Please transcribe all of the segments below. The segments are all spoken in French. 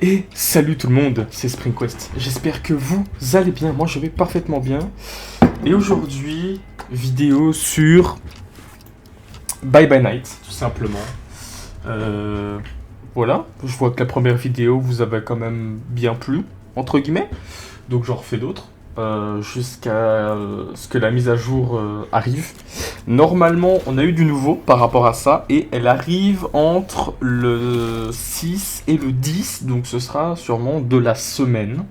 Et salut tout le monde, c'est SpringQuest. J'espère que vous allez bien, moi je vais parfaitement bien. Et aujourd'hui, vidéo sur Bye Bye Night, tout simplement. Voilà, je vois que la première vidéo vous avait quand même bien plu, entre guillemets. Donc j'en refais d'autres, jusqu'à ce que la mise à jour arrive. Normalement, on a eu du nouveau par rapport à ça, et elle arrive entre le 6 et le 10, donc ce sera sûrement de la semaine.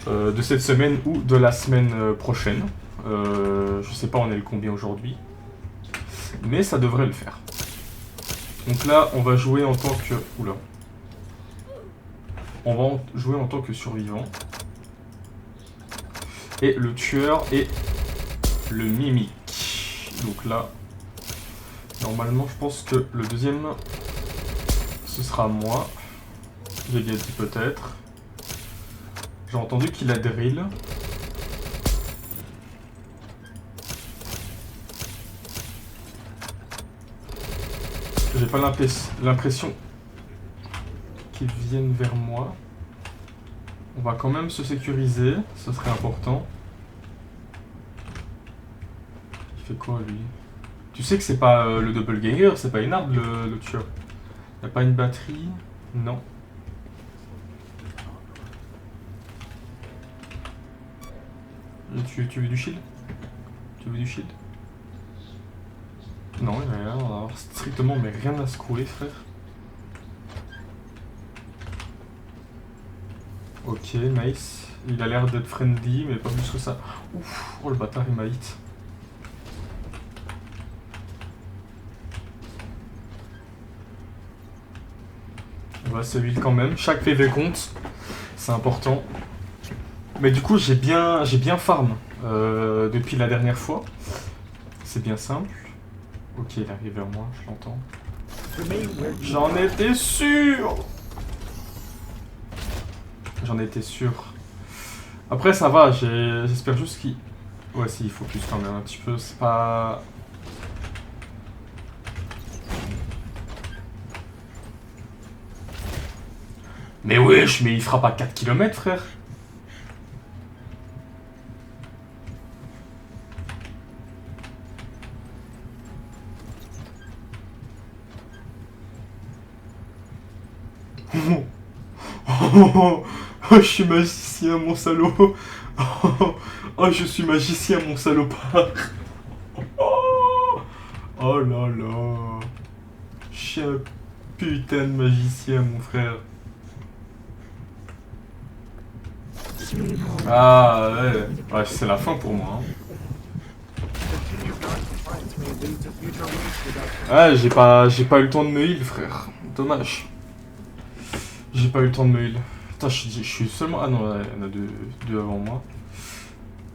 De cette semaine ou de la semaine prochaine. Je sais pas on est le combien aujourd'hui, mais ça devrait le faire. Donc là, on va jouer en tant que... Oula. On va jouer en tant que survivant. Et le tueur est le mimique. Donc là, normalement, je pense que le deuxième, ce sera moi. J'ai bien dit peut-être. J'ai entendu qu'il a drill. J'ai pas l'impression qu'ils viennent vers moi. On va quand même se sécuriser, ce serait important. Il fait quoi lui? Tu sais que c'est pas le doppelganger, c'est pas une arme le tueur. Y'a pas une batterie? Non. Tu veux du shield? Tu veux du shield? Non, il a l'air d'avoir strictement mais rien à secouer, frère. Ok, nice. Il a l'air d'être friendly, mais pas plus que ça. Ouf, oh le bâtard, il m'a hit. On va se heal quand même. Chaque PV compte, c'est important. Mais du coup, j'ai bien farm depuis la dernière fois. C'est bien simple. Ok, il arrive vers moi, je l'entends. J'en étais sûr! J'en étais sûr. Après, ça va, j'espère juste qu'il... Ouais, si, il focus quand même un petit peu, c'est pas... Mais wesh, mais il frappe à 4 km, frère. Oh, je suis magicien, mon salaud. Oh, je suis magicien, mon salopard. Oh là là. Je suis un putain de magicien, mon frère. Ah ouais, c'est la fin pour moi. Ouais, j'ai pas eu le temps de me heal, frère. Dommage. J'ai pas eu le temps de me heal. Putain, je suis seulement... Ah non, il y en a deux avant moi.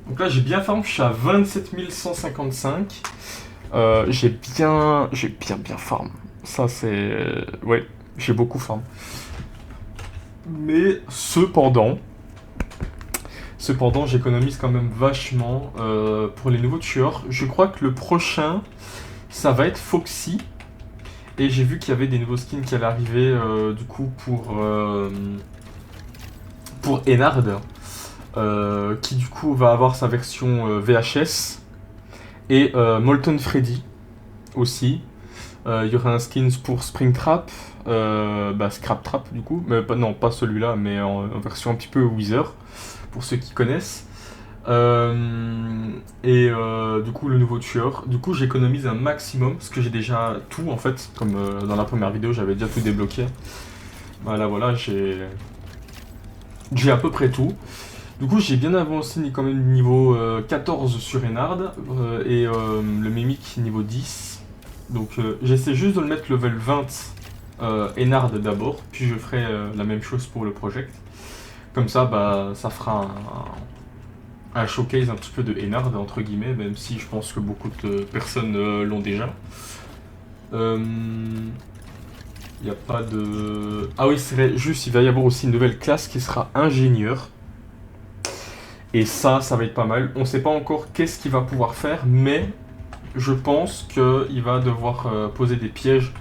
Donc là, j'ai bien farm, je suis à 27 155. J'ai bien farm. Ça, c'est... Ouais, j'ai beaucoup farm. Mais cependant, j'économise quand même vachement pour les nouveaux tueurs. Je crois que le prochain, ça va être Foxy. Et j'ai vu qu'il y avait des nouveaux skins qui allaient arriver du coup pour Ennard, qui du coup va avoir sa version VHS. Et Molten Freddy aussi. Il y aura un skins pour Springtrap, Scrap Trap du coup, mais non pas celui-là, mais en version un petit peu Wither, pour ceux qui connaissent. Du coup le nouveau tueur. Du coup j'économise un maximum, parce que j'ai déjà tout en fait, comme dans la première vidéo j'avais déjà tout débloqué. Voilà, j'ai à peu près tout. Du coup j'ai bien avancé quand même niveau 14 sur Ennard, et le Mimic niveau 10. Donc j'essaie juste de le mettre level 20 Ennard d'abord, puis je ferai la même chose pour le project. Comme ça, ça fera un showcase un petit peu de Ennard, entre guillemets, même si je pense que beaucoup de personnes l'ont déjà. Il n'y a pas de... Ah oui, c'est vrai, juste il va y avoir aussi une nouvelle classe qui sera ingénieur. Et ça va être pas mal. On sait pas encore qu'est-ce qu'il va pouvoir faire, mais je pense qu'il va devoir poser des pièges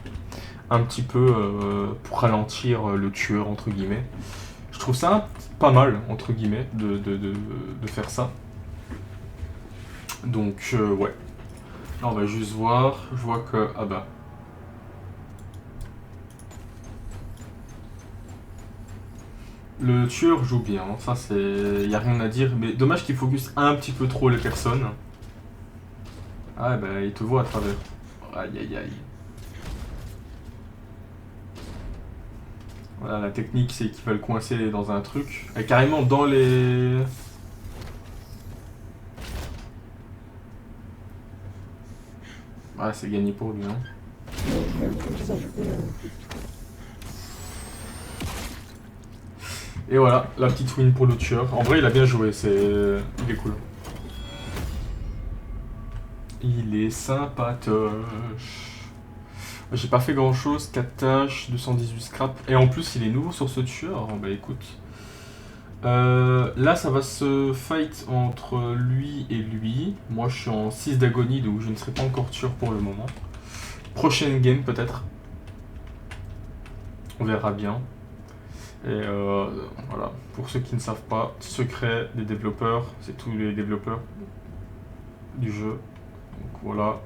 un petit peu pour ralentir le tueur, entre guillemets. Je trouve ça pas mal, entre guillemets, de faire ça. Donc, ouais. Là, on va juste voir. Je vois que... Ah bah... Le tueur joue bien, ça c'est... Y a rien à dire, mais dommage qu'il focus un petit peu trop les personnes. Ah bah il te voit à travers. Aïe aïe aïe. Voilà, la technique c'est qu'il va le coincer dans un truc. Et carrément dans les... Ah c'est gagné pour lui, hein. Et voilà, la petite win pour le tueur. En vrai il a bien joué, c'est... Il est cool. Il est sympatoche. J'ai pas fait grand chose, 4 tâches, 218 scrap. Et en plus, il est nouveau sur ce tueur. Bah écoute. Là, ça va se fight entre lui et lui. Moi, je suis en 6 d'agonie, donc je ne serai pas encore tueur pour le moment. Prochaine game, peut-être. On verra bien. Et voilà. Pour ceux qui ne savent pas, secret des développeurs, c'est tous les développeurs du jeu. Donc voilà.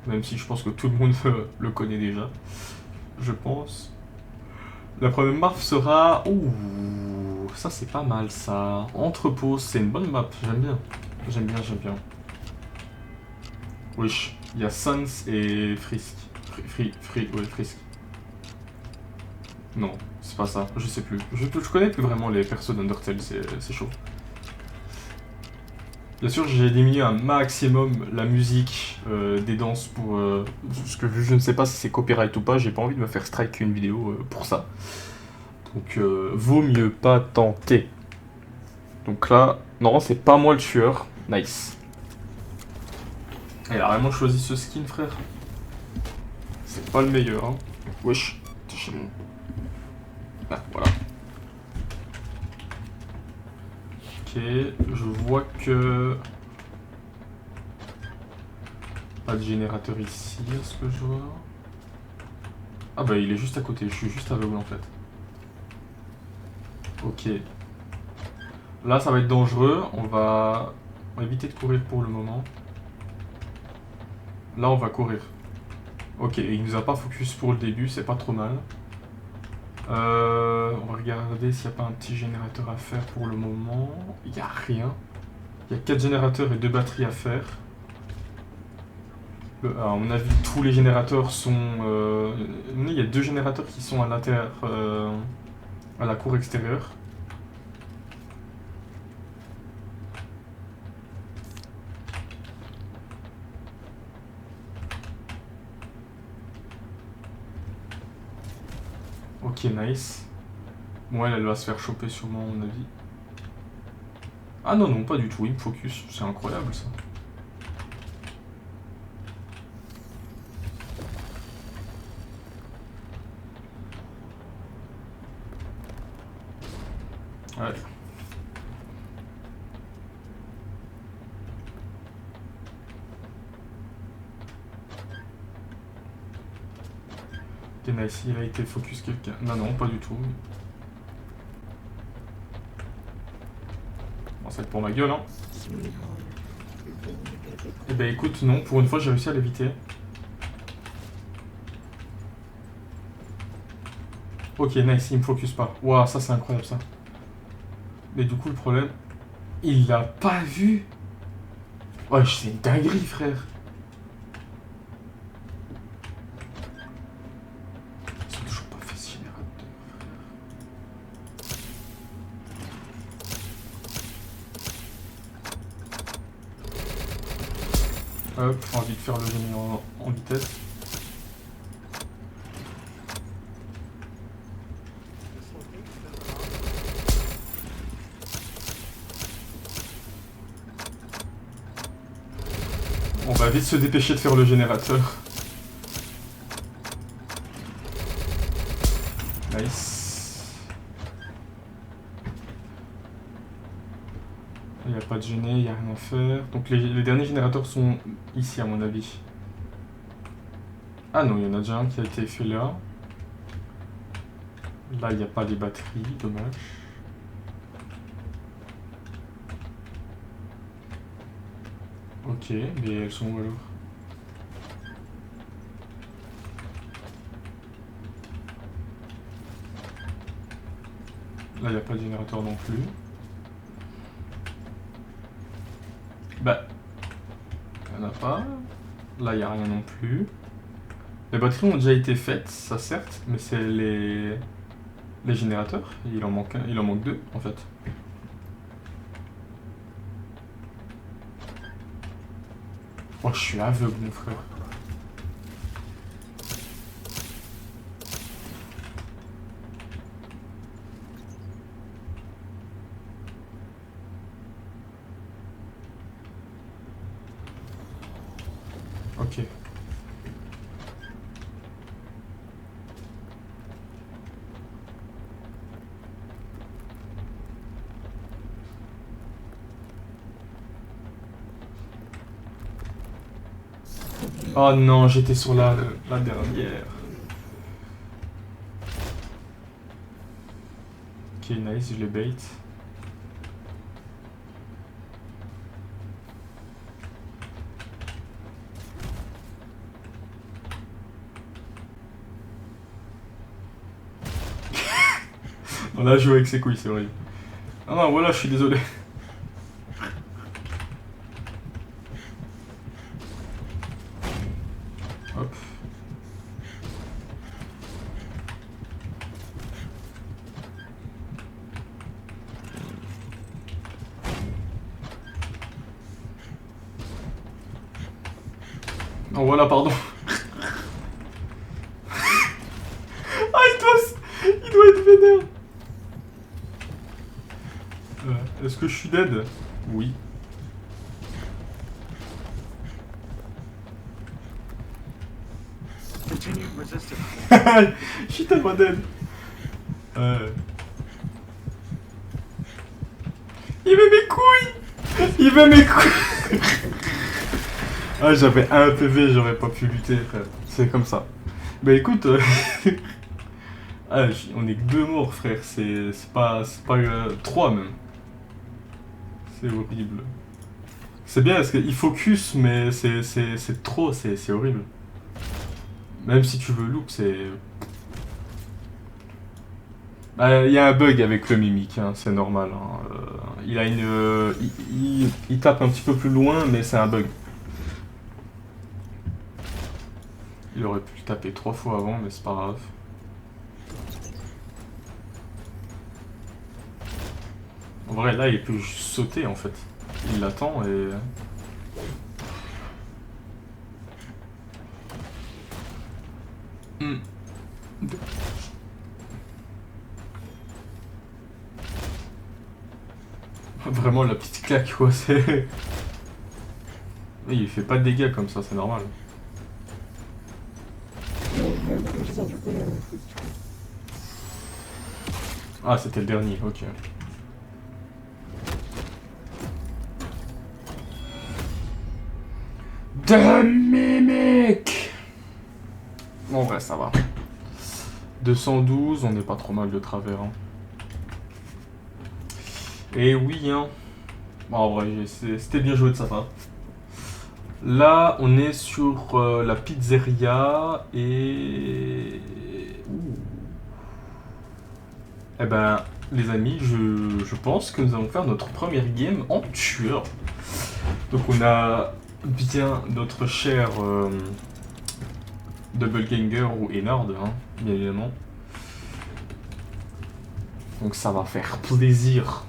Même si je pense que tout le monde le connaît déjà. Je pense. La première map sera... Ouh, ça c'est pas mal ça. Entrepôt, c'est une bonne map, j'aime bien. J'aime bien, j'aime bien. Wesh, il y a Sans et Frisk. Ouais, Frisk. Non, c'est pas ça, je sais plus. Je connais plus vraiment les persos d'Undertale, c'est chaud. Bien sûr, j'ai diminué un maximum la musique des danses pour... parce que je ne sais pas si c'est copyright ou pas, j'ai pas envie de me faire strike une vidéo pour ça. Donc, vaut mieux pas tenter. Donc là, non, c'est pas moi le tueur. Nice. Elle a vraiment choisi ce skin, frère. C'est pas le meilleur, hein. Wesh. Ah, voilà. Ok, je vois que... Pas de générateur ici, à ce que je vois. Ah bah il est juste à côté, je suis juste aveugle en fait. Ok. Là ça va être dangereux, on va éviter de courir pour le moment. Là on va courir. Ok, il nous a pas focus pour le début, c'est pas trop mal. On va regarder s'il n'y a pas un petit générateur à faire pour le moment. Il n'y a rien. Il y a 4 générateurs et 2 batteries à faire. À mon avis, tous les générateurs sont... il y a 2 générateurs qui sont à l'intérieur, à la cour extérieure. Ok, nice. Bon, elle va se faire choper sûrement, à mon avis. Ah non, non, pas du tout, il me focus. C'est incroyable, ça. Ouais. Ok, nice, il a été focus quelqu'un. Non, non, pas du tout. Bon, ça va être pour ma gueule, hein. Eh ben écoute, non, pour une fois j'ai réussi à l'éviter. Ok, nice, il me focus pas. Waouh, ça c'est incroyable ça. Mais du coup, le problème, il l'a pas vu. Ouais, c'est une dinguerie, frère. Ils ont toujours pas fait ce générateur, frère. Hop, envie de faire le génie en vitesse. On va vite se dépêcher de faire le générateur. Nice. Il n'y a pas de gêné, il n'y a rien à faire. Donc les derniers générateurs sont ici à mon avis. Ah non, il y en a déjà un qui a été fait là. Là, il n'y a pas les batteries, dommage. Ok, mais elles sont où alors? Là, il n'y a pas de générateur non plus. Bah, il n'y en a pas. Là, il n'y a rien non plus. Les batteries ont déjà été faites, ça certes, mais c'est les générateurs. Il en manque un, il en manque deux, en fait. Oh, je suis aveugle, mon frère. Ok. Oh non, j'étais sur la dernière. Ok, nice, je les bait. On a joué avec ses couilles, c'est vrai. Ah non, voilà, je suis désolé. Hop. Oh voilà, pardon. Ah, il doit être vénère. Est-ce que je suis dead? Oui. Je suis tellement dead. Il veut mes couilles. Il veut mes couilles. Ah, j'avais un PV, j'aurais pas pu lutter, frère. C'est comme ça. Bah écoute, ah, on est que deux morts, frère. C'est pas trois même. C'est horrible. C'est bien parce qu'il focus, mais c'est trop, c'est horrible. Même si tu veux loop, c'est... Il y a un bug avec le mimique, hein, c'est normal. Hein. Il a une... il tape un petit peu plus loin, mais c'est un bug. Il aurait pu le taper 3 fois avant, mais c'est pas grave. En vrai, là, il peut juste sauter, en fait. Il l'attend et... Vraiment, la petite claque, quoi, c'est... Il fait pas de dégâts comme ça, c'est normal. Ah, c'était le dernier, ok. De mimique. Bon, en vrai, ça va. 212, on n'est pas trop mal de travers. Hein. Et oui, hein. Bon, en vrai, c'était bien joué de sa part. Là, on est sur la pizzeria et... Eh ben, les amis, je pense que nous allons faire notre première game en tueur. Donc on a bien notre cher Doubleganger ou Ennard, hein, bien évidemment. Donc ça va faire plaisir.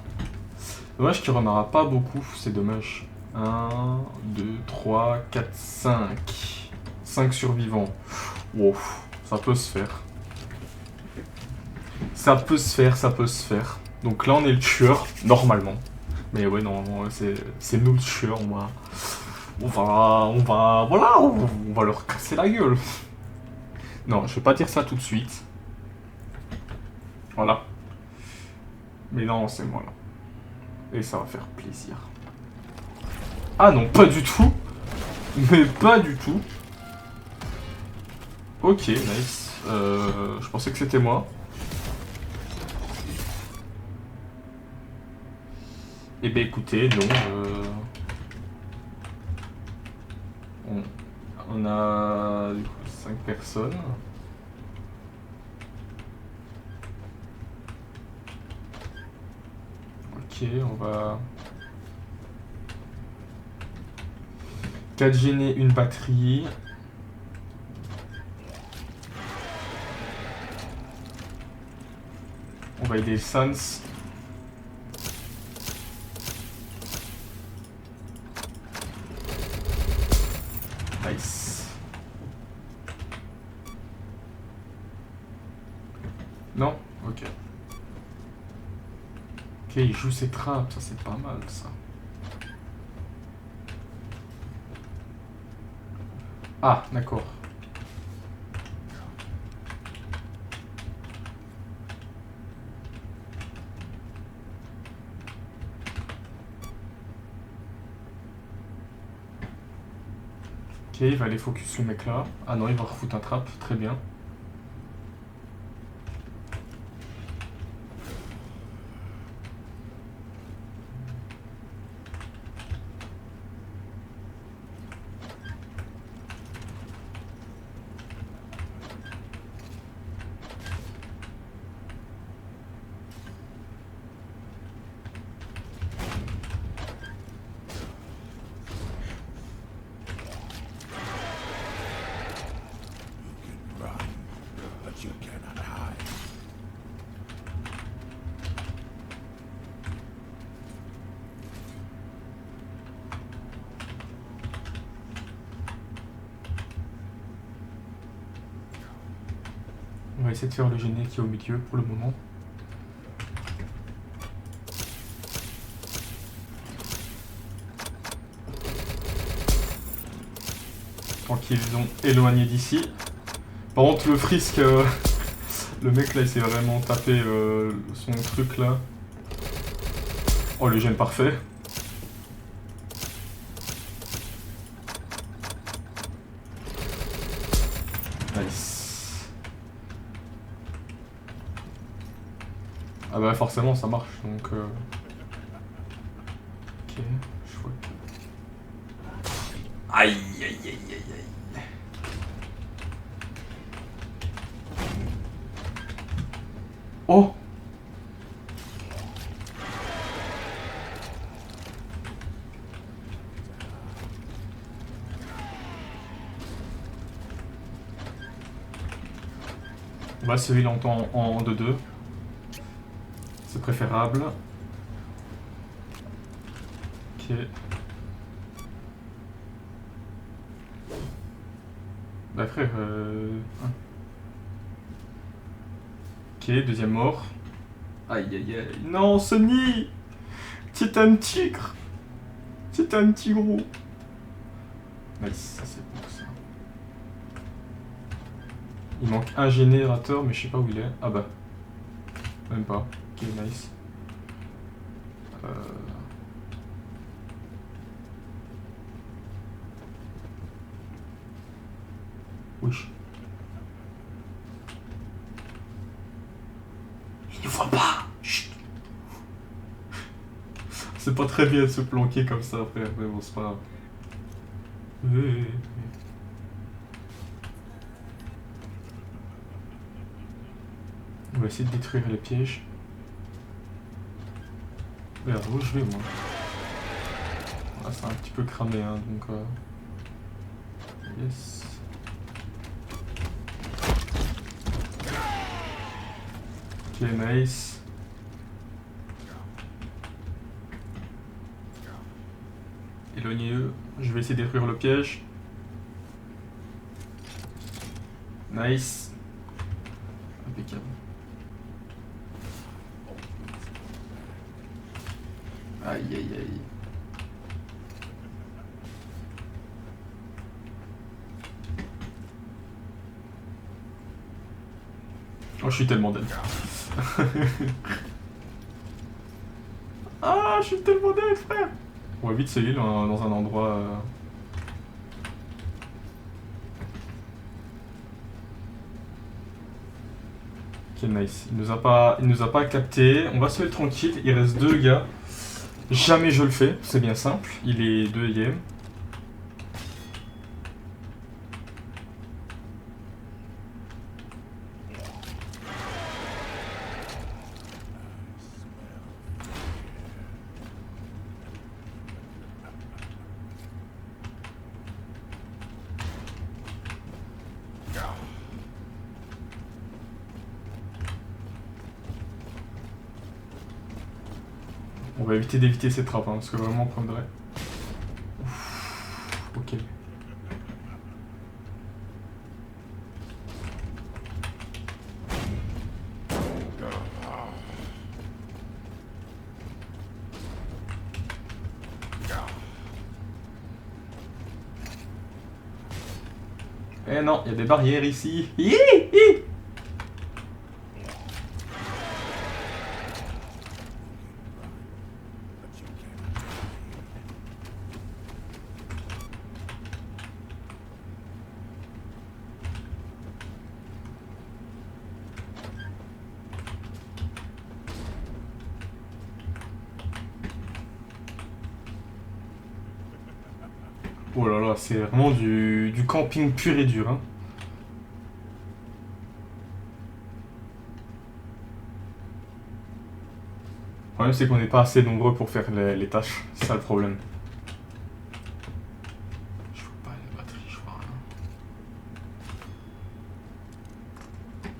Dommage qu'il n'y en aura pas beaucoup, c'est dommage. 1, 2, 3, 4, 5. 5 survivants. Wow, ça peut se faire. Ça peut se faire, ça peut se faire. Donc là on est le tueur, normalement. Mais ouais, normalement c'est nous le tueur, voilà, on va leur casser la gueule. Non, je vais pas dire ça tout de suite. Voilà. Mais non, c'est moi là. Et ça va faire plaisir. Ah non, pas du tout. Mais pas du tout. Ok, nice. Je pensais que c'était moi. Eh ben écoutez, non. On a 5 personnes. Ok, on va... 4 gênés, une batterie. On va aider Sans. Nice. Non? Ok. Ok, il joue ses trappes, ça c'est pas mal ça. Ah, d'accord. Ok, il va aller focus le mec là. Ah non, il va refoutre un trap, très bien. On va essayer de faire le gêné qui est au milieu pour le moment. Tranquille, ils ont éloigné d'ici. Par contre, le frisk, le mec là, il s'est vraiment tapé son truc là. Oh, le gène parfait. Nice. Ah bah forcément ça marche donc... Ok, je vois que... Aïe aïe aïe aïe aïe. Oh! On va se heal en 2-2. C'est préférable. Ok. Bah frère, Ok, deuxième mort. Aïe aïe aïe. Non, Sony! C'est un tigre! C'est un tigre! Nice, ça c'est bon ça. Il manque un générateur, mais je sais pas où il est. Ah bah. Même pas. Ok, nice. Wesh. Il ne voit pas! Chut. C'est pas très bien de se planquer comme ça, frère, mais bon, c'est pas grave. On va essayer de détruire les pièges. Merde, où je vais, moi? Ah, c'est un petit peu cramé, hein, donc... Yes. Ok, nice. Éloignez-eux. Je vais essayer de détruire le piège. Nice. Impeccable. Aïe aïe aïe. Oh, je suis tellement dead. Ah, je suis tellement dead, frère. On va vite se heal dans un endroit... Ok, nice. Il nous a pas capté. On va se mettre tranquille. Il reste 2 gars. Jamais je le fais, c'est bien simple. Il est 2ème. On va éviter d'éviter ces trappes, hein, parce que vraiment on prendrait. Ok. Eh non, il y a des barrières ici. Hi hi. Oh là là, c'est vraiment du camping pur et dur, hein. Le problème, c'est qu'on n'est pas assez nombreux pour faire les tâches. C'est ça le problème. Je vois pas la batterie, je vois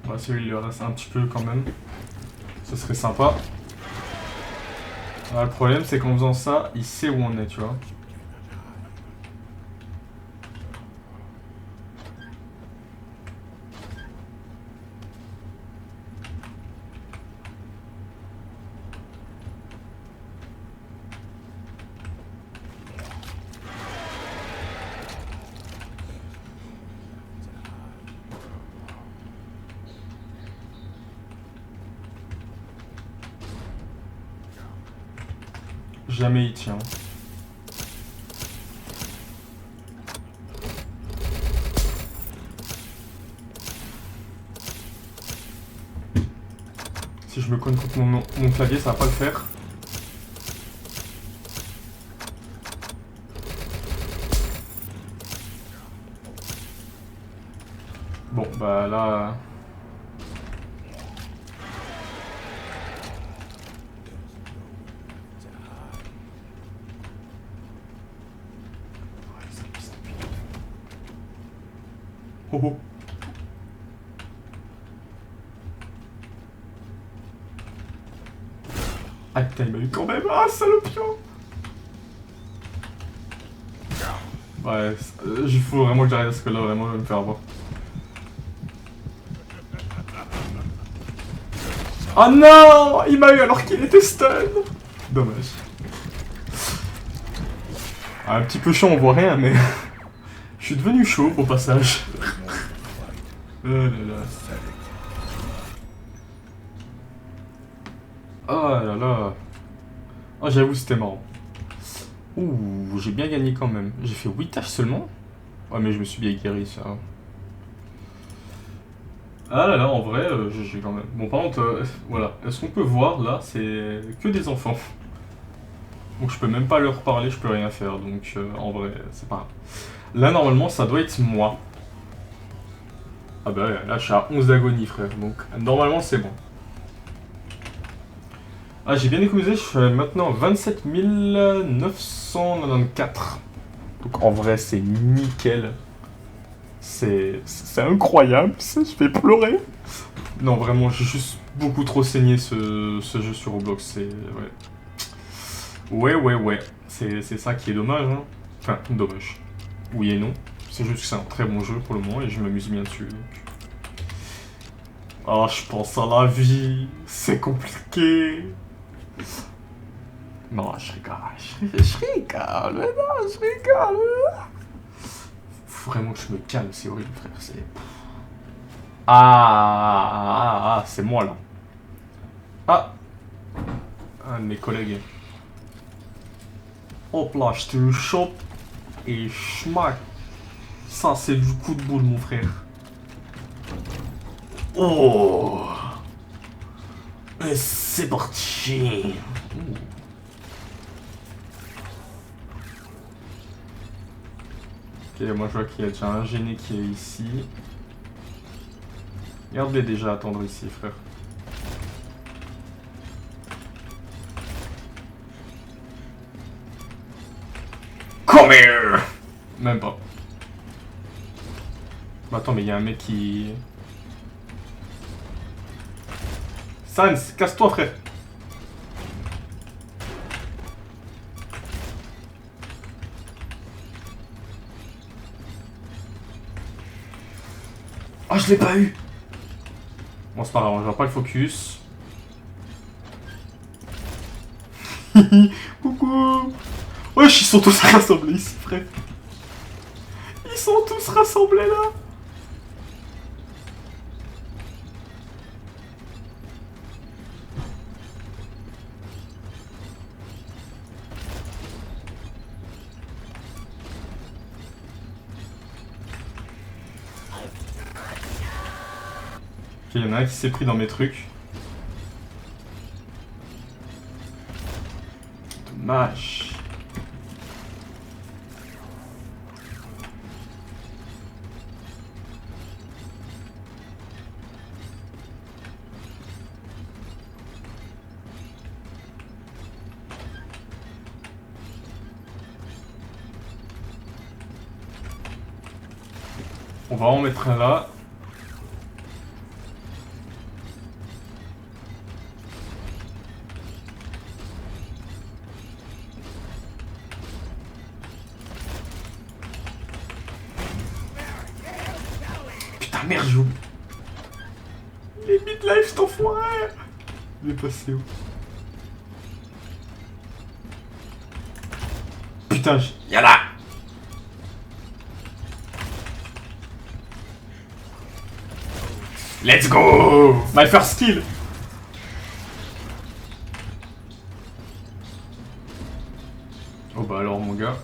rien. Ouais, celui-là, il lui reste un petit peu quand même. Ce serait sympa. Alors, le problème, c'est qu'en faisant ça, il sait où on est, tu vois. Jamais il tient. Si je me cogne contre mon clavier, ça va pas le faire. Bon, bah là... Oh oh. Ah putain, il m'a eu quand même. Ah, salopion. Ouais, il faut vraiment que j'arrête parce que là, vraiment, je vais me faire avoir. Oh non, il m'a eu alors qu'il était stun. Dommage. Ah, un petit peu chaud, on voit rien, mais... je suis devenu chaud au passage. Oh là là. Oh là là. Oh, j'avoue, c'était marrant. Ouh, j'ai bien gagné quand même. J'ai fait 8 tâches seulement. Ouais, mais je me suis bien guéri, ça. Ah là là, en vrai, j'ai quand même... Bon, par contre, voilà. Est-ce qu'on peut voir, là, c'est que des enfants. Donc je peux même pas leur parler, je peux rien faire. Donc, en vrai, c'est pas grave. Là, normalement, ça doit être moi. Ah bah là, je suis à 11 d'agonie, frère. Donc, normalement, c'est bon. Ah, j'ai bien économisé, je suis maintenant 27 994. Donc, en vrai, c'est nickel. C'est incroyable, ça, je vais pleurer. Non, vraiment, j'ai juste beaucoup trop saigné ce jeu sur Roblox, c'est... Ouais. C'est ça qui est dommage, hein. Enfin, dommage. Oui et non. C'est juste que c'est un très bon jeu pour le moment et je m'amuse bien dessus, donc... Ah, je pense à la vie, c'est compliqué. Non, je rigole, mais non, je rigole. Faut vraiment que je me calme, c'est horrible, frère, c'est... C'est moi, là. Ah, un de mes collègues. Hop là, je te chope et schmack. Ça, c'est du coup de boule, mon frère. Oh, et c'est parti. Ok, moi je vois qu'il y a déjà un gêné qui est ici. Regarde-les déjà attendre ici, frère. Come here! Même pas. Bah attends, mais il y a un mec qui... Sans, casse-toi, frère! Oh, je l'ai pas eu! Bon, c'est pas grave, on va pas le focus. Coucou! Wesh, ils sont tous rassemblés ici, frère! Ils sont tous rassemblés là! Ok, il y en a un qui s'est pris dans mes trucs. Dommage. On va en mettre un là. Putain, merde, j'ai oublié. Il est mid-life, cet enfoiré. Il est passé où? Putain, y'a là. Let's go! My first kill! Oh bah alors mon gars.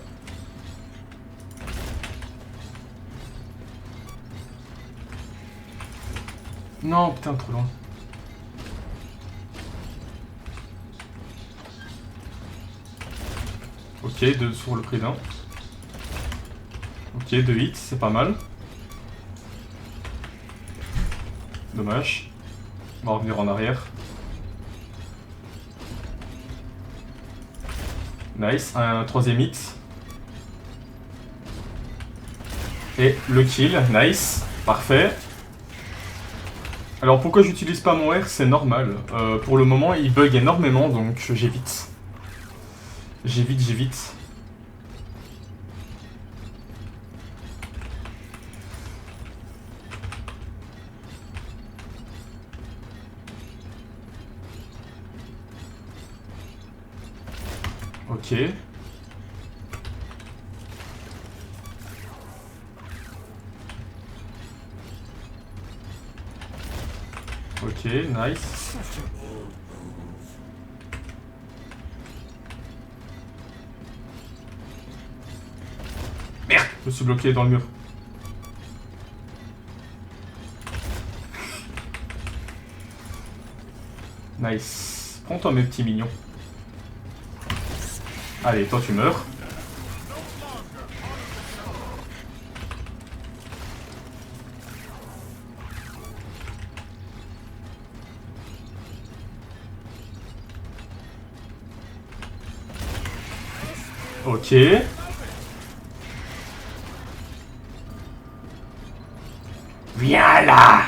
Non, putain, trop loin. Ok, 2 sur le prix d'un. Ok, 2 hits, c'est pas mal. Dommage. On va revenir en arrière. Nice, un troisième hit. Et le kill, nice, parfait. Alors pourquoi j'utilise pas mon R, c'est normal. Pour le moment il bug énormément donc j'évite. J'évite. Ok. Ok, nice. Merde, je me suis bloqué dans le mur. Nice. Prends-toi mes petits mignons. Allez, toi tu meurs. Ok. Viens là!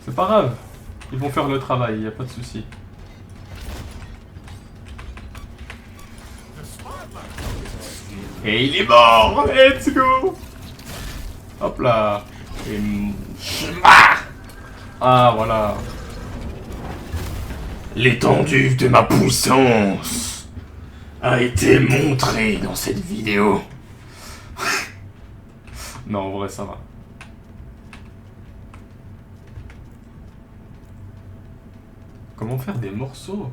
C'est pas grave. Ils vont faire le travail, y a pas de souci. Et il est mort! Let's go! Hop là! Et... Ah, voilà. L'étendue de ma puissance a été montrée dans cette vidéo. Non, en vrai, ça va. Comment faire des morceaux?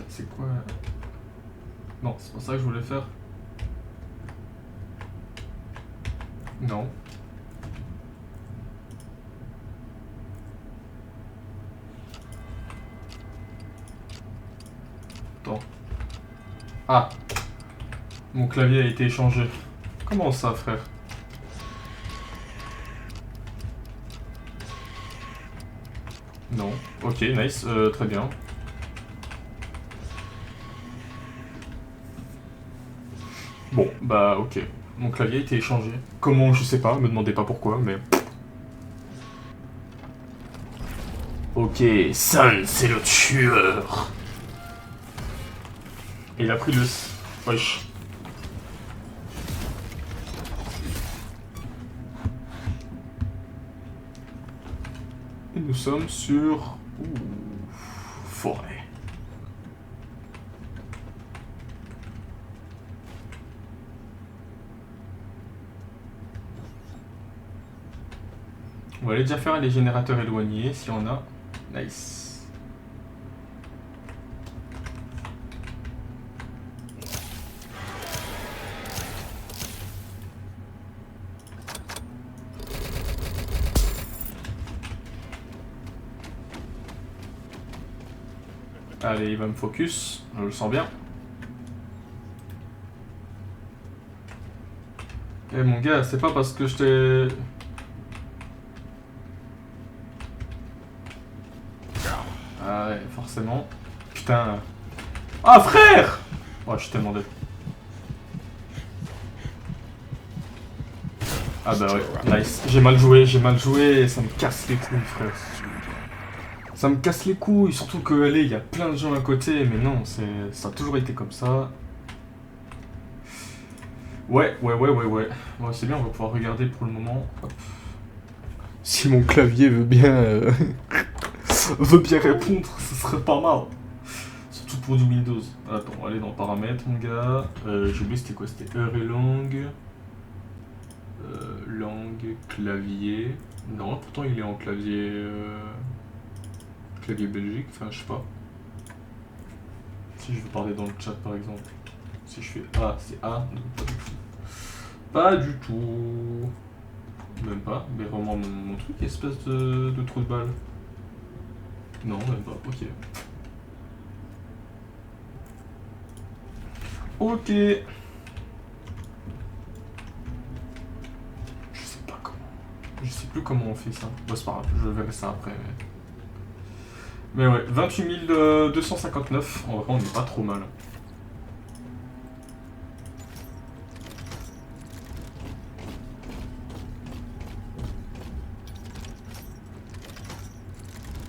C'est quoi? Non, c'est pas ça que je voulais faire. Non. Attends. Ah! Mon clavier a été échangé. Comment ça, frère? Non. Ok, nice. Très bien. Bon, bah ok. Mon clavier a été échangé. Comment, je sais pas, me demandez pas pourquoi, mais... Ok, Sun, c'est le tueur. Et il a pris le... Wesh. Et nous sommes sur... Ouh, forêt. On va aller déjà faire les générateurs éloignés, si on a. Nice. Allez, il va me focus, je le sens bien. Eh mon gars, c'est pas parce que je t'ai... Ah ouais, forcément. Putain. Ah frère! Oh, je suis tellement dead. Ah bah ouais, nice. J'ai mal joué et ça me casse les couilles, frère. Ça me casse les couilles, surtout que allez, il y a plein de gens à côté, mais non, ça a toujours été comme ça. Ouais. Bon, c'est bien, on va pouvoir regarder pour le moment. Hop. Si mon clavier veut bien veut bien répondre, ce serait pas mal. Surtout pour du Windows. Attends, on va aller dans paramètres, mon gars. J'ai oublié c'était quoi? C'était heure et langue. Langue, clavier. Non, pourtant il est en clavier. Clavier Belgique, enfin je sais pas. Si je veux parler dans le chat par exemple. Si je fais A, c'est A, donc pas du tout. Pas du tout. Même pas, mais vraiment mon truc, espèce de trou de balle. Non, même pas, ok. Ok. Je sais pas comment. Je sais plus comment on fait ça. Bon, c'est pas grave, je verrai ça après. Mais ouais, 28 259, en vrai on n'est pas trop mal.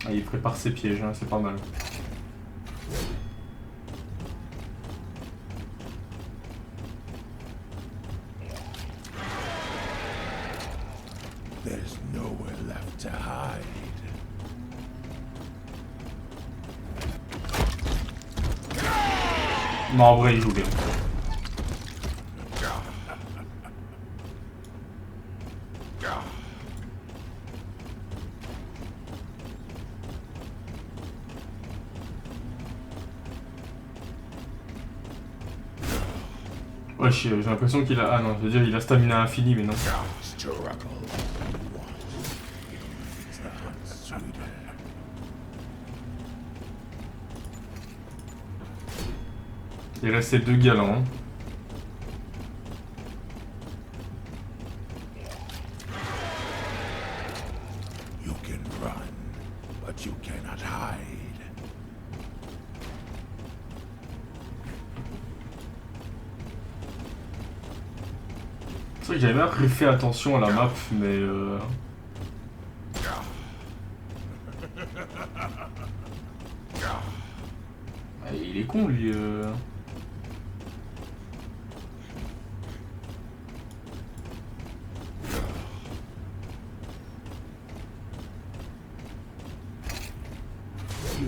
Ah, il prépare ses pièges, hein, c'est pas mal. There's nowhere left to hide. Non, en vrai, il joue bien. Ouais, j'ai l'impression qu'il a... Ah non, je veux dire, il a stamina infini, mais non. Il reste ces deux galants. Hein. You can run, but you cannot hide. C'est vrai que j'avais même fait attention à la map, mais ah, il est con, lui.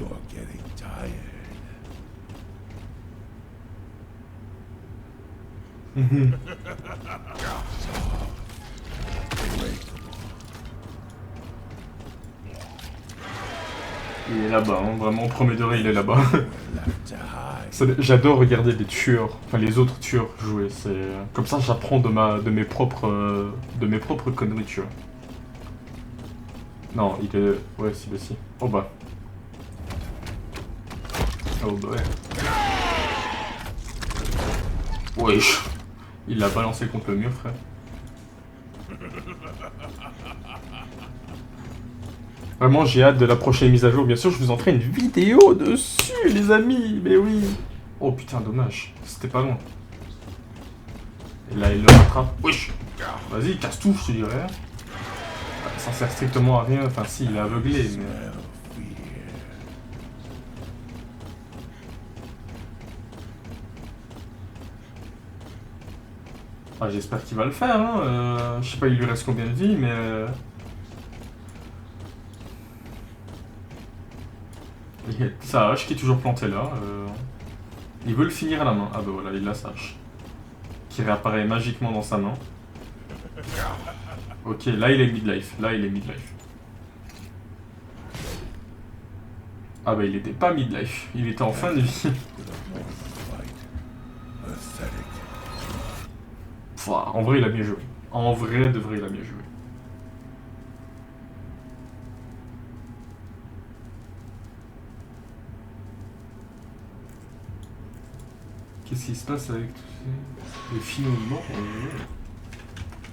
You're getting tired. Il est là-bas, hein, vraiment, au premier degré, il est là-bas. Left to hide. J'adore regarder les tueurs, enfin les autres tueurs jouer. Comme ça, j'apprends de mes propres conneries, tu vois. Non, il est... Ouais, si, bah si. Oh bah. Oh bah ouais. Wesh. Il l'a balancé contre le mur, frère. Vraiment, j'ai hâte de la prochaine mise à jour. Bien sûr, je vous en ferai une vidéo dessus, les amis. Mais oui. Oh putain, dommage. C'était pas loin. Et là, il le rattrape. Wesh. Vas-y, casse tout, je te dirais. Ça sert strictement à rien. Enfin, si, il est aveuglé, mais... Ah, j'espère qu'il va le faire, hein. Je sais pas, il lui reste combien de vie, mais... Il y a sa hache qui est toujours plantée là. Il veut le finir à la main. Ah bah voilà, il a sa hache. Qui réapparaît magiquement dans sa main. Ok, là il est midlife. Là il est midlife. Ah bah il était pas midlife. Il était en fin de vie. Pouah, en vrai il a bien joué. En vrai, de vrai, il a bien joué. Qu'est-ce qui se passe avec tous les finalement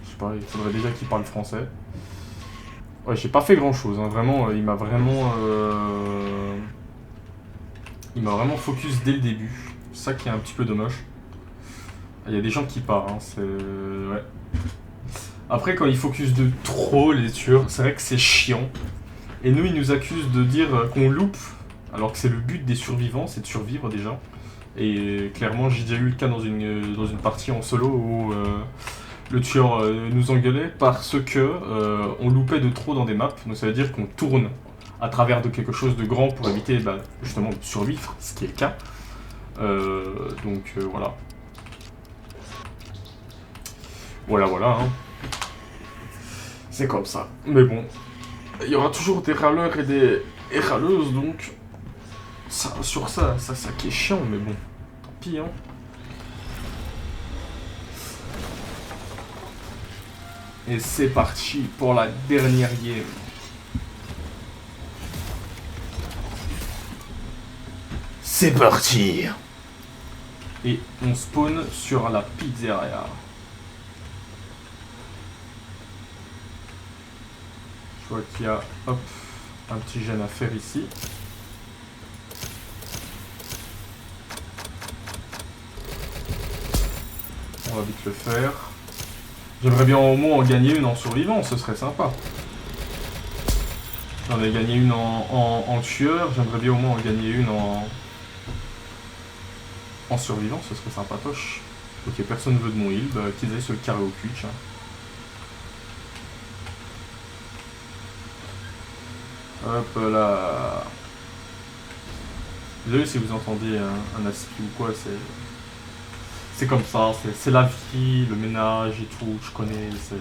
je sais pas, il faudrait déjà qu'il parle français. Ouais, j'ai pas fait grand chose, hein. Vraiment, il m'a vraiment focus dès le début. C'est ça qui est un petit peu dommage. Il y a des gens qui partent, hein, c'est... Ouais. Après, quand ils focus de trop les tueurs, c'est vrai que c'est chiant. Et nous, ils nous accusent de dire qu'on loupe, alors que c'est le but des survivants, c'est de survivre déjà. Et clairement, j'ai déjà eu le cas dans une partie en solo où le tueur nous engueulait parce que on loupait de trop dans des maps. Donc ça veut dire qu'on tourne à travers de quelque chose de grand pour éviter justement de survivre, ce qui est le cas. Voilà. Voilà, hein. C'est comme ça. Mais bon, il y aura toujours des râleurs et des râleuses, donc ça, sur ça qui est chiant, mais bon, tant pis, hein. Et c'est parti pour la dernière game. C'est parti. Et on spawn sur la pizzeria. Je vois qu'il y a, hop, un petit gène à faire ici. On va vite le faire. J'aimerais bien au moins en gagner une en survivant, ce serait sympa. J'en ai gagné une en tueur, j'aimerais bien au moins en gagner une en survivant, ce serait sympatoche. Ok, personne ne veut de mon heal, bah qu'ils aillent se le carrer au cul, tiens. Hop là. Désolé si vous entendez un aspi ou quoi, c'est comme ça, c'est la vie, le ménage et tout, je connais, c'est...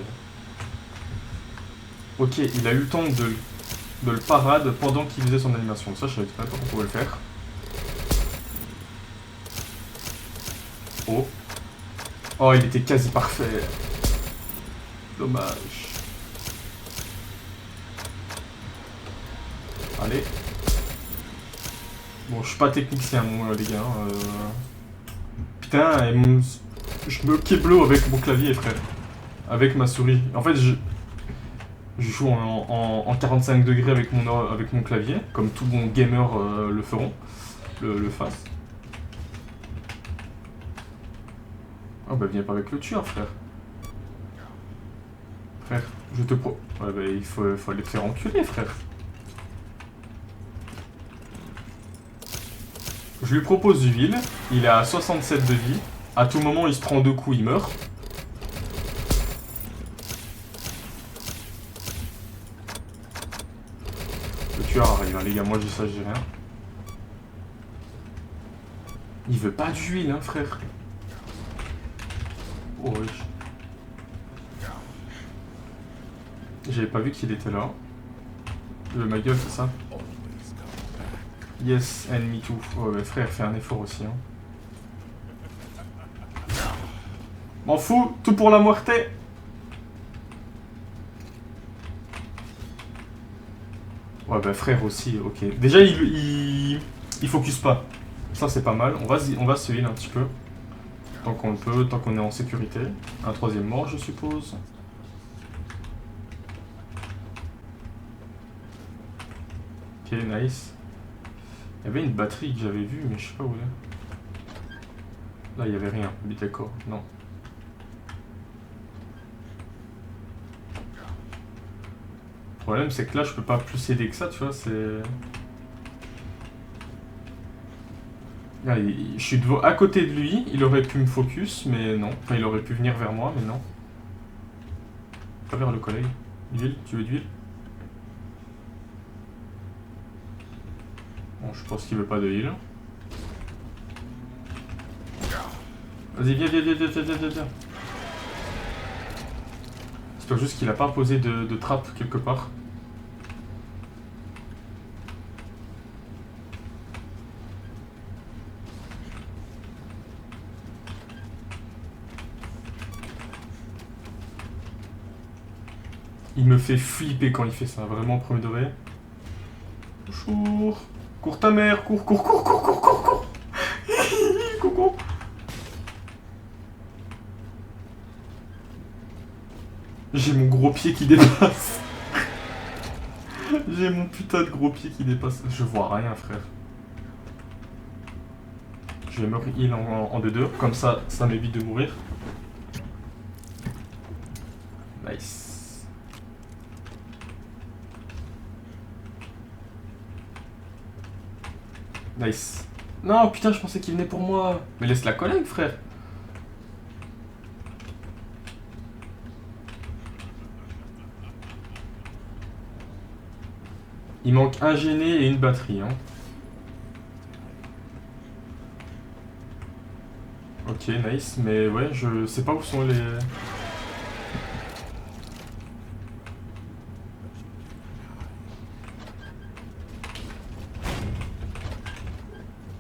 Ok, il a eu le temps de le parade pendant qu'il faisait son animation. Ça, je savais pas qu'on pouvait le faire. Oh. Oh, il était quasi parfait. Dommage. Allez. Bon, je suis pas technicien, moi, les gars. Putain, je me keblo avec mon clavier, frère. Avec ma souris. En fait, je joue en 45 degrés avec mon clavier, comme tout bon gamer le feront, le fasse. Oh bah viens pas avec le tueur, frère. Frère, je te pro... Ouais bah il faut aller te faire enculer, frère. Je lui propose du heal, il est à 67 de vie, à tout moment il se prend 2 coups, il meurt. Le tueur arrive, hein, les gars, moi je dis ça, je dis rien. Il veut pas d'huile, hein, frère. Oh, wesh. J'avais pas vu qu'il était là. Il veut ma gueule, c'est ça? Yes, and me too. Oh, mais frère, fais un effort aussi, hein. M'en fous, tout pour la muerte. Ouais, bah frère aussi, ok. Déjà, il focus pas. Ça, c'est pas mal. On va se heal un petit peu. Tant qu'on le peut, tant qu'on est en sécurité. Un troisième mort, je suppose. Ok, nice. Il y avait une batterie que j'avais vue, mais je sais pas où elle est. Là, il y avait rien. D'accord, non. Le problème, c'est que là, je peux pas plus aider que ça, tu vois, c'est... Là, je suis à côté de lui, il aurait pu me focus, mais non. Enfin, il aurait pu venir vers moi, mais non. Pas vers le collègue. D'huile, tu veux d'huile? Bon, je pense qu'il veut pas de heal. Vas-y, viens. J'espère juste qu'il a pas posé de trappe quelque part. Il me fait flipper quand il fait ça, vraiment, premier degré. Bonjour. Cours ta mère, cours. Cours. J'ai mon gros pied qui dépasse. J'ai mon putain de gros pied qui dépasse. Je vois rien, frère. Je vais me heal en 2-2, comme ça m'évite de mourir. Nice. Nice. Non, putain, je pensais qu'il venait pour moi. Mais laisse la collègue, frère. Il manque un gêné et une batterie, hein. Ok, nice, mais ouais, je sais pas où sont les...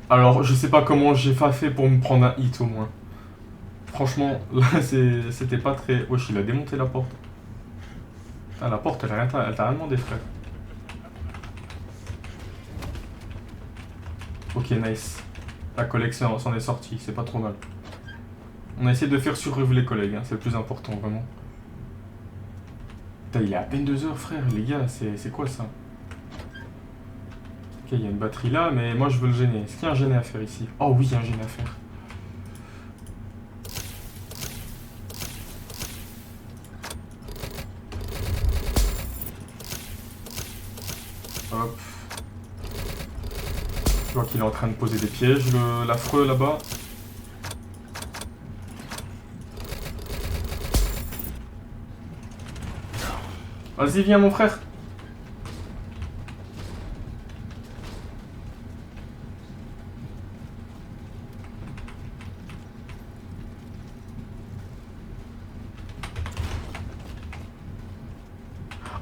Alors, je sais pas comment j'ai pas fait pour me prendre un hit au moins. Franchement, là, c'était pas très... Wesh, il a démonté la porte. Ah, la porte, elle t'a rien demandé, frère. Ok, nice. La collègue s'en est sortie, c'est pas trop mal. On a essayé de faire survivre les collègues, hein, c'est le plus important, vraiment. Putain, il est à peine 2 heures, frère, les gars, c'est quoi ça? Ok, il y a une batterie là, mais moi je veux le gêner. Est-ce qu'il y a un gêné à faire ici? Oh oui, il y a un gêné à faire. Hop. Je vois qu'il est en train de poser des pièges, l'affreux là-bas. Vas-y, viens mon frère.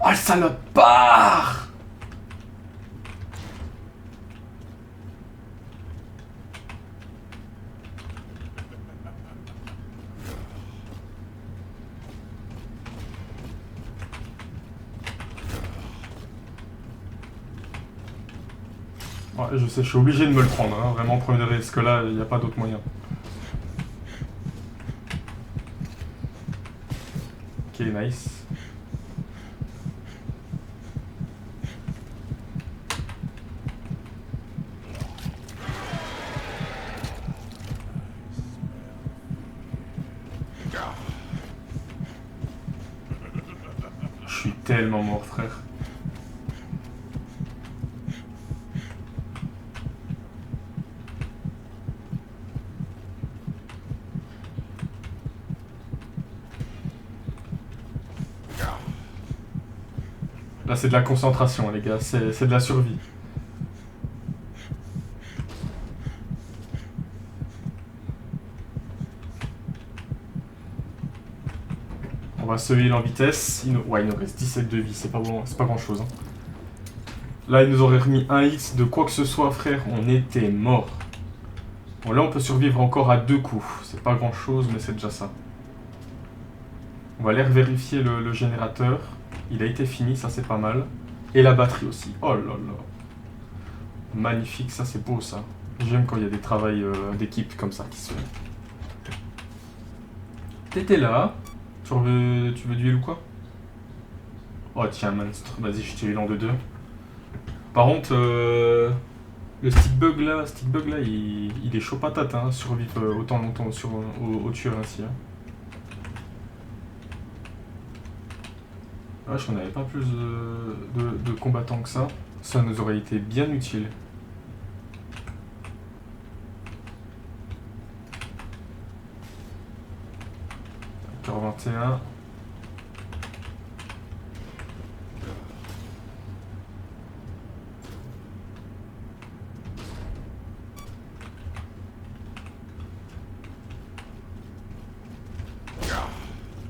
Oh le salopard! Ouais, je sais, je suis obligé de me le prendre, hein, vraiment premier degré, parce que là, il n'y a pas d'autre moyen. Ok, nice. Je suis tellement mort, frère. Là, c'est de la concentration, les gars, c'est de la survie. On va se heal en vitesse. Ouais, il nous reste 17 de vie, c'est pas bon, c'est pas grand chose. Hein. Là, il nous aurait remis un hit de quoi que ce soit, frère, on était mort. Bon, là, on peut survivre encore à 2 coups. C'est pas grand chose, mais c'est déjà ça. On va aller vérifier le générateur. Il a été fini, ça c'est pas mal. Et la batterie aussi. Oh là là. Magnifique, ça c'est beau ça. J'aime quand il y a des travails d'équipe comme ça qui se fait. T'étais là. Tu veux du heal ou quoi? Oh tiens, monstre. Vas-y, je te heal en 2-2. Par contre, le stick bug là, il est chaud patate, hein, survivre autant longtemps au tueur ainsi. Hein. Ouais, je n'en avais pas plus de combattants que ça. Ça nous aurait été bien utile. Cœur 21.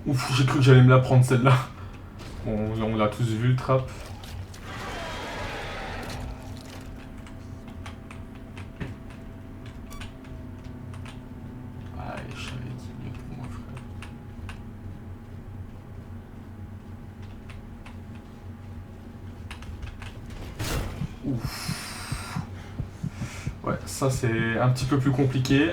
Ouf, j'ai cru que j'allais me la prendre celle-là. Bon, on l'a tous vu le trap. Ah, je savais qu'il est mieux pour moi, frère. Ouf. Ouais, ça c'est un petit peu plus compliqué.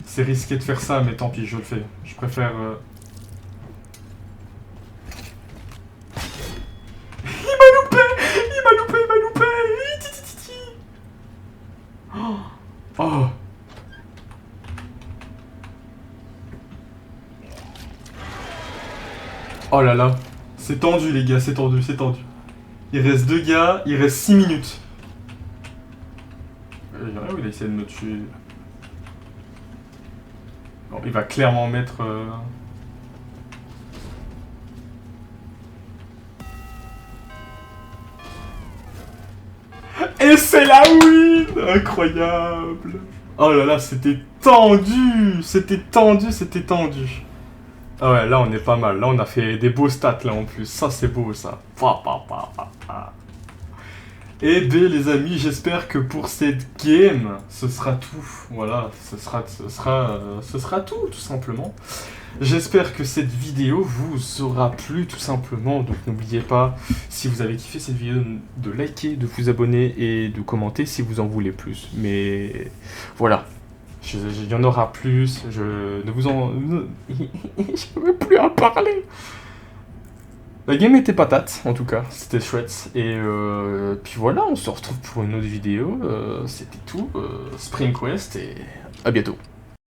C'est risqué de faire ça, mais tant pis, je le fais. Je préfère... Il m'a loupé. Oh. Oh là là. C'est tendu, les gars, c'est tendu. Il reste 2 gars, il reste 6 minutes. Il a essayé de me tuer. Bon, il va clairement mettre... Et c'est la win! Incroyable! Oh là là, c'était tendu! Ah ouais, là on est pas mal. Là on a fait des beaux stats là en plus. Ça c'est beau ça. Et bien les amis, j'espère que pour cette game, ce sera tout. Voilà, ce sera tout simplement. J'espère que cette vidéo vous aura plu tout simplement. Donc n'oubliez pas, si vous avez kiffé cette vidéo, de liker, de vous abonner et de commenter si vous en voulez plus. Mais voilà, il y en aura plus. Je ne vous en... Je ne veux plus en parler. La game était patate, en tout cas, c'était chouette. Et puis voilà, on se retrouve pour une autre vidéo. C'était tout, Spring Quest, et à bientôt.